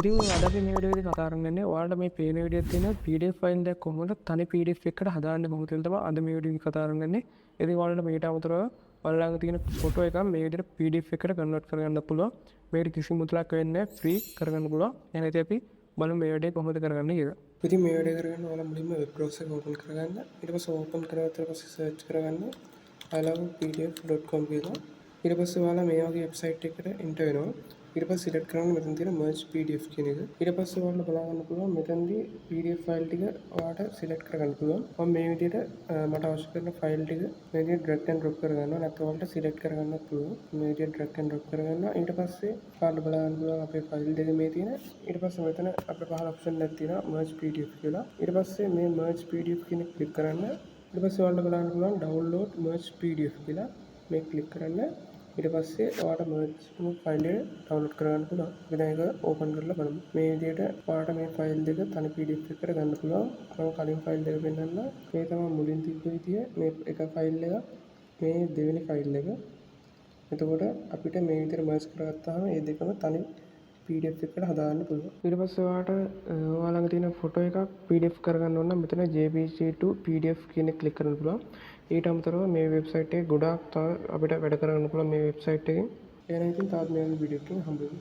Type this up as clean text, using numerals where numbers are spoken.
ඉතින් අද අපි මේ වීඩියෝ එකේ කතා කරන්නේ ඔයාලට මේ පේන විදිහට තියෙන PDF ෆයිල් එකක් කොහොමද තනි PDF එකකට හදාන්නේ කොහොමද කියලා තමයි අද මේ වීඩියෝ එකේ කතා කරන්නේ. ඉතින් ඔයාලට මේකට අමතරව ඔයාලගේ තියෙන ෆොටෝ එකක් මේ විදිහට PDF එකකට කන්වර්ට් කරගන්න පුළුවන්. මේකට කිසි මුදලක් වෙන්නේ නැහැ, ෆ්‍රී කරගන්න පුළුවන්. එහෙනම් ඉතින් අපි බලමු මේ වීඩියෝ එක කොහොමද කරගන්නේ කියලා. ඉතින් මේ වීඩියෝ කරගන්න ඔයාලා මුලින්ම වෙබ් බ්‍රවුසර් එක ඕපන් කරගන්න. ඊට පස්සේ ඕපන් කරලා පස්සේ සර්ච් කරගන්න ilovepdf.com කියලා. ඊට පස්සේ ඔයාලා මේ වගේ වෙබ්සයිට් එකකට එන්ටර් වෙනවා. ඊට පස්සේ සිලෙක්ට් කරන්න මෙතන තියෙන merge pdf කියන එක. ඊට පස්සේ ඔයාලට බලා ගන්න පුළුවන් මෙතනදී pdf ෆයිල් ටික ඔයාලට සිලෙක්ට් කරගන්න පුළුවන්. මම මේ විදිහට මට අවශ්‍ය කරන ෆයිල් ටික මේ විදිහට drag and drop කරගන්නවා. නැත්නම් ඔයාලට සිලෙක්ට් කරගන්නත් පුළුවන්. මේ විදිහට drag and drop කරගන්නවා. ඊට පස්සේ ඔයාලට බලා ගන්න පුළුවන් අපේ ෆයිල් දෙක මේ තියෙන. ඊට පස්සේ මෙතන අපේ පහළ ඔප්ෂන් එකක් තියෙනවා merge pdf කියලා. ඊට පස්සේ මේ merge pdf කියන එක ක්ලික් කරන්න. ඊට පස්සේ ඔයාලට බලන්න පුළුවන් download merge pdf කියලා මේ ක්ලික් කරන්න. ඊට පස්සේ ඔයාලට merge ෆයිල් එක ඩවුන්ලෝඩ් කරගන්න පුළුවන්. අපි දැන් ඒක ඕපන් කරලා බලමු. මේ විදිහට ඔයාලට මේ ෆයිල් දෙක තනි PDF එකකට ගන්න පුළුවන්. මම කලින් ෆයිල් දෙක පෙන්නන්න. මේ තමයි මුලින් තිබ්බ විදිය. මේ එක ෆයිල් එක, මේ දෙවෙනි ෆයිල් එක. එතකොට අපිට මේ විදිහට merge කරගත්තාම මේ දෙකම තනි PDF එකකට හදාගන්න පුළුවන්. ඊට පස්සේ ඔයාලගේ තියෙන ෆොටෝ එකක් PDF කරගන්න ඕන නම් මෙතන JPG to PDF කියන එක ක්ලික් කරන්න පුළුවන්. ඊට අමතරව මේ වෙබ්සයිට් එකේ ගොඩාක් තව අපිට වැඩ කරන්න පුළුවන් මේ වෙබ්සයිට් එකෙන්. එහෙනම් ඉතින් තාත් මේ වගේ වීඩියෝ එකකින් හම්බ වෙමු.